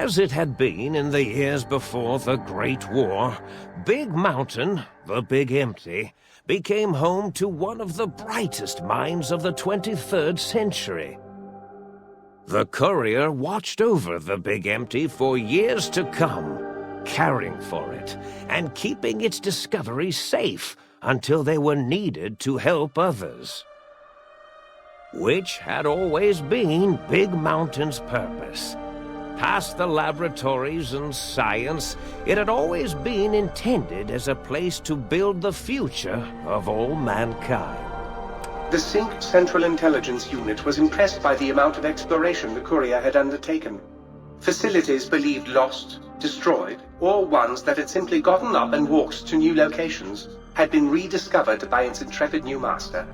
As it had been in the years before the Great War, Big Mountain, the Big Empty, became home to one of the brightest minds of the 23rd century. The courier watched over the Big Empty for years to come, caring for it and keeping its discoveries safe until they were needed to help others. Which had always been Big Mountain's purpose. Past the laboratories and science, it had always been intended as a place to build the future of all mankind. The Sync Central Intelligence Unit was impressed by the amount of exploration the courier had undertaken. Facilities believed lost, destroyed, or ones that had simply gotten up and walked to new locations had been rediscovered by its intrepid new master.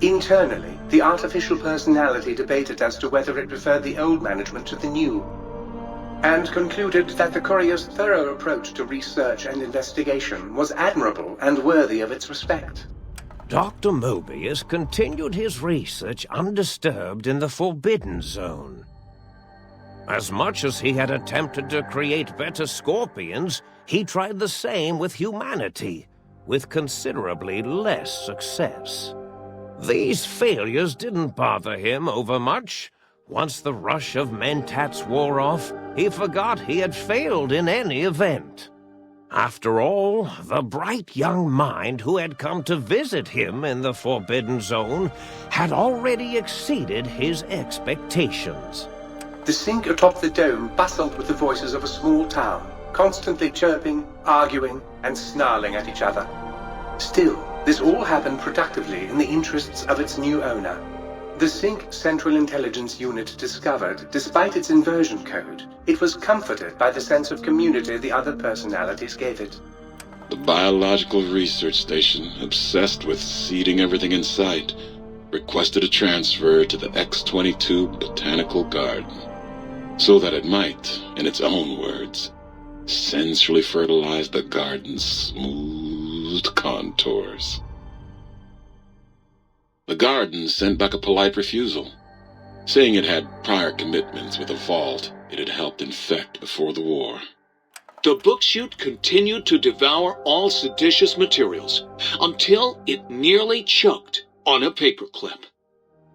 Internally, the artificial personality debated as to whether it preferred the old management to the new, and concluded that the courier's thorough approach to research and investigation was admirable and worthy of its respect. Dr. Mobius continued his research undisturbed in the Forbidden Zone. As much as he had attempted to create better scorpions, he tried the same with humanity, with considerably less success. These failures didn't bother him overmuch. Once the rush of mentats wore off, he forgot he had failed in any event. After all, the bright young mind who had come to visit him in the Forbidden Zone had already exceeded his expectations. The Sync atop the dome bustled with the voices of a small town, constantly chirping, arguing, and snarling at each other. Still, this all happened productively in the interests of its new owner. The Sync Central Intelligence Unit discovered, despite its inversion code, it was comforted by the sense of community the other personalities gave it. The Biological Research Station, obsessed with seeding everything in sight, requested a transfer to the X-22 Botanical Garden, so that it might, in its own words, sensually fertilize the garden's smooth contours. The garden sent back a polite refusal, saying it had prior commitments with a vault it had helped infect before the war. The book chute continued to devour all seditious materials until it nearly choked on a paperclip.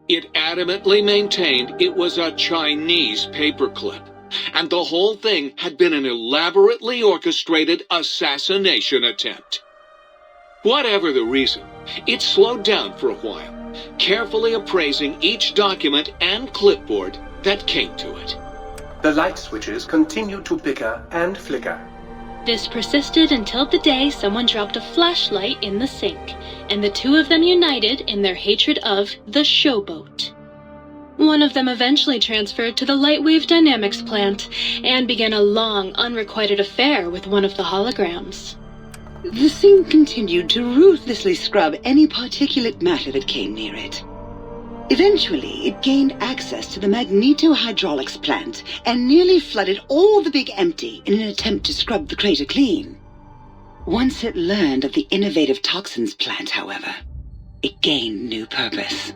It adamantly maintained it was a Chinese paperclip, and the whole thing had been an elaborately orchestrated assassination attempt. Whatever the reason, it slowed down for a while, carefully appraising each document and clipboard that came to it. The light switches continued to bicker and flicker. This persisted until the day someone dropped a flashlight in the sink, and the two of them united in their hatred of the showboat. One of them eventually transferred to the Lightwave Dynamics plant, and began a long, unrequited affair with one of the holograms. The Sync continued to ruthlessly scrub any particulate matter that came near it. Eventually, it gained access to the magnetohydraulics plant and nearly flooded all the Big Empty in an attempt to scrub the crater clean. Once it learned of the innovative toxins plant, however, it gained new purpose.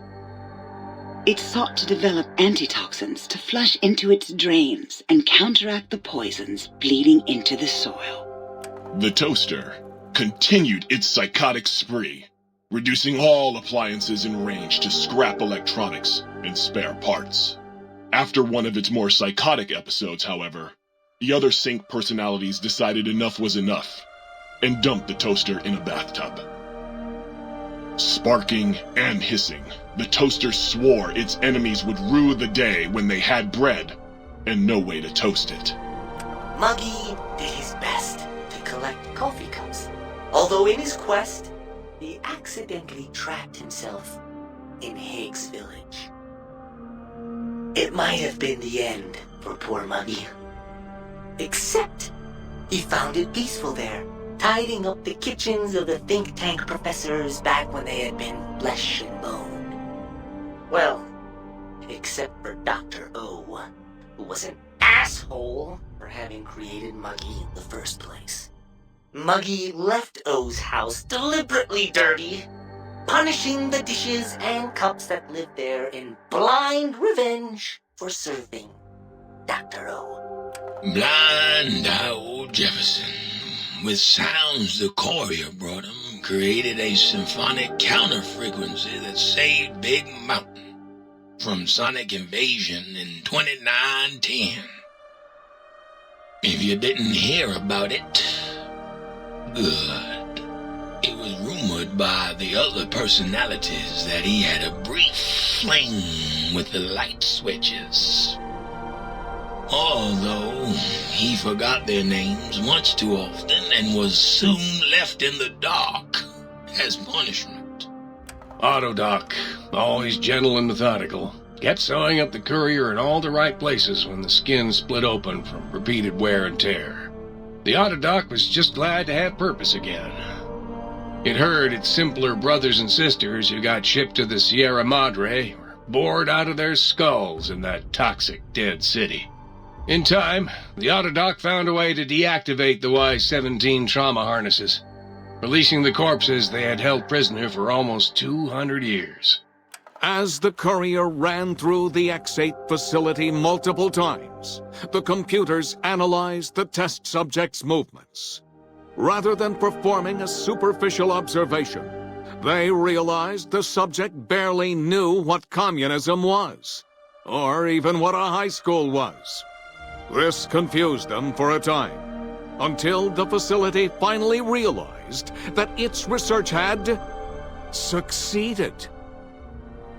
It sought to develop antitoxins to flush into its drains and counteract the poisons bleeding into the soil. The toaster continued its psychotic spree, reducing all appliances in range to scrap electronics and spare parts. After one of its more psychotic episodes, however, the other Sync personalities decided enough was enough and dumped the toaster in a bathtub. Sparking and hissing, the toaster swore its enemies would rue the day when they had bread and no way to toast it. Muggy did his best to collect coffee cups, although in his quest, he accidentally trapped himself in Higgs Village. It might have been the end for poor Muggy. Except, he found it peaceful there, tidying up the kitchens of the think tank professors back when they had been flesh and bone. Well, except for Dr. O, who was an asshole for having created Muggy in the first place. Muggy left O's house deliberately dirty, punishing the dishes and cups that lived there in blind revenge for serving Dr. O. Blind old Jefferson, with sounds the courier brought him, created a symphonic counter-frequency that saved Big Mountain from sonic invasion in 2910. If you didn't hear about it, good. It was rumored by the other personalities that he had a brief fling with the light switches. Although he forgot their names much too often and was soon left in the dark as punishment. Autodoc, always gentle and methodical, kept sewing up the courier in all the right places when the skin split open from repeated wear and tear. The Autodoc was just glad to have purpose again. It heard its simpler brothers and sisters who got shipped to the Sierra Madre were bored out of their skulls in that toxic dead city. In time, the Autodoc found a way to deactivate the Y-17 trauma harnesses, releasing the corpses they had held prisoner for almost 200 years. As the courier ran through the X-8 facility multiple times, the computers analyzed the test subject's movements. Rather than performing a superficial observation, they realized the subject barely knew what communism was, or even what a high school was. This confused them for a time, until the facility finally realized that its research had succeeded.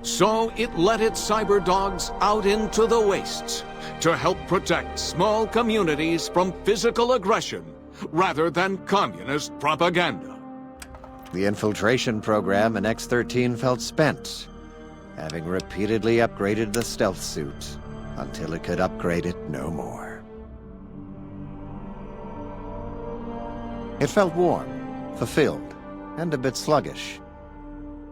So it let its cyber dogs out into the wastes to help protect small communities from physical aggression rather than communist propaganda. The infiltration program in X-13 felt spent, having repeatedly upgraded the stealth suit until it could upgrade it no more. It felt warm, fulfilled, and a bit sluggish.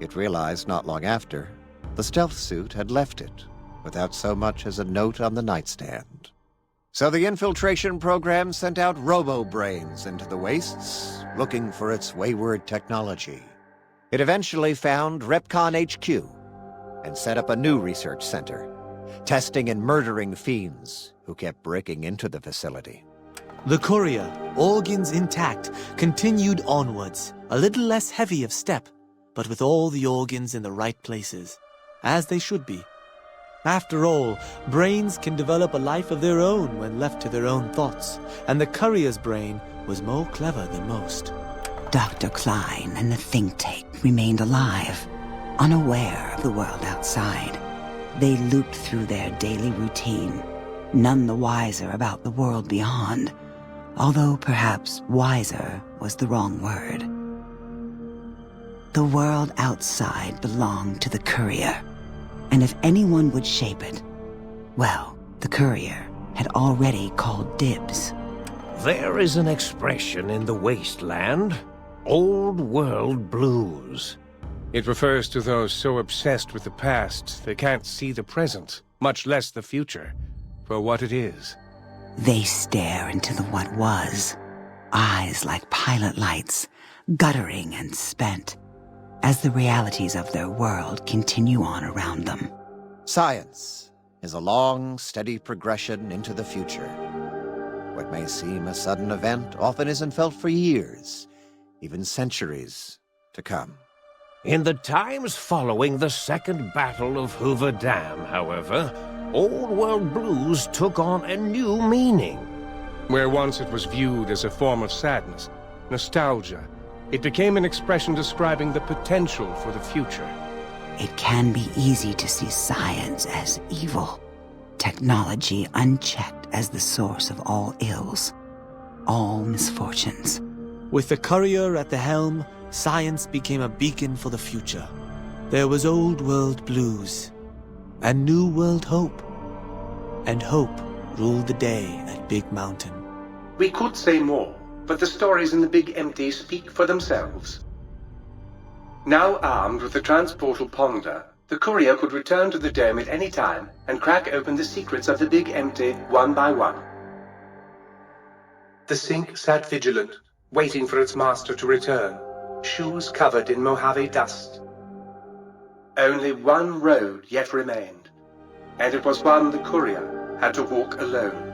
It realized not long after the stealth suit had left it without so much as a note on the nightstand. So the infiltration program sent out robo-brains into the wastes, looking for its wayward technology. It eventually found Repcon HQ and set up a new research center, testing and murdering fiends who kept breaking into the facility. The courier, organs intact, continued onwards, a little less heavy of step, but with all the organs in the right places, as they should be. After all, brains can develop a life of their own when left to their own thoughts, and the courier's brain was more clever than most. Dr. Klein and the think tank remained alive, unaware of the world outside. They looped through their daily routine, none the wiser about the world beyond, although perhaps wiser was the wrong word. The world outside belonged to the courier, and if anyone would shape it, well, the courier had already called dibs. There is an expression in the wasteland, old world blues. It refers to those so obsessed with the past they can't see the present, much less the future, for what it is. They stare into the what was, eyes like pilot lights, guttering and spent, as the realities of their world continue on around them. Science is a long, steady progression into the future. What may seem a sudden event often isn't felt for years, even centuries to come. In the times following the Second Battle of Hoover Dam, however, old world blues took on a new meaning. Where once it was viewed as a form of sadness, nostalgia, it became an expression describing the potential for the future. It can be easy to see science as evil, technology unchecked as the source of all ills, all misfortunes. With the courier at the helm, science became a beacon for the future. There was old world blues, and new world hope. And hope ruled the day at Big Mountain. We could say more, but the stories in the Big Empty speak for themselves. Now armed with the transportal Ponder, the courier could return to the dome at any time and crack open the secrets of the Big Empty one by one. The Sync sat vigilant, waiting for its master to return, shoes covered in Mojave dust. Only one road yet remained, and it was one the courier had to walk alone.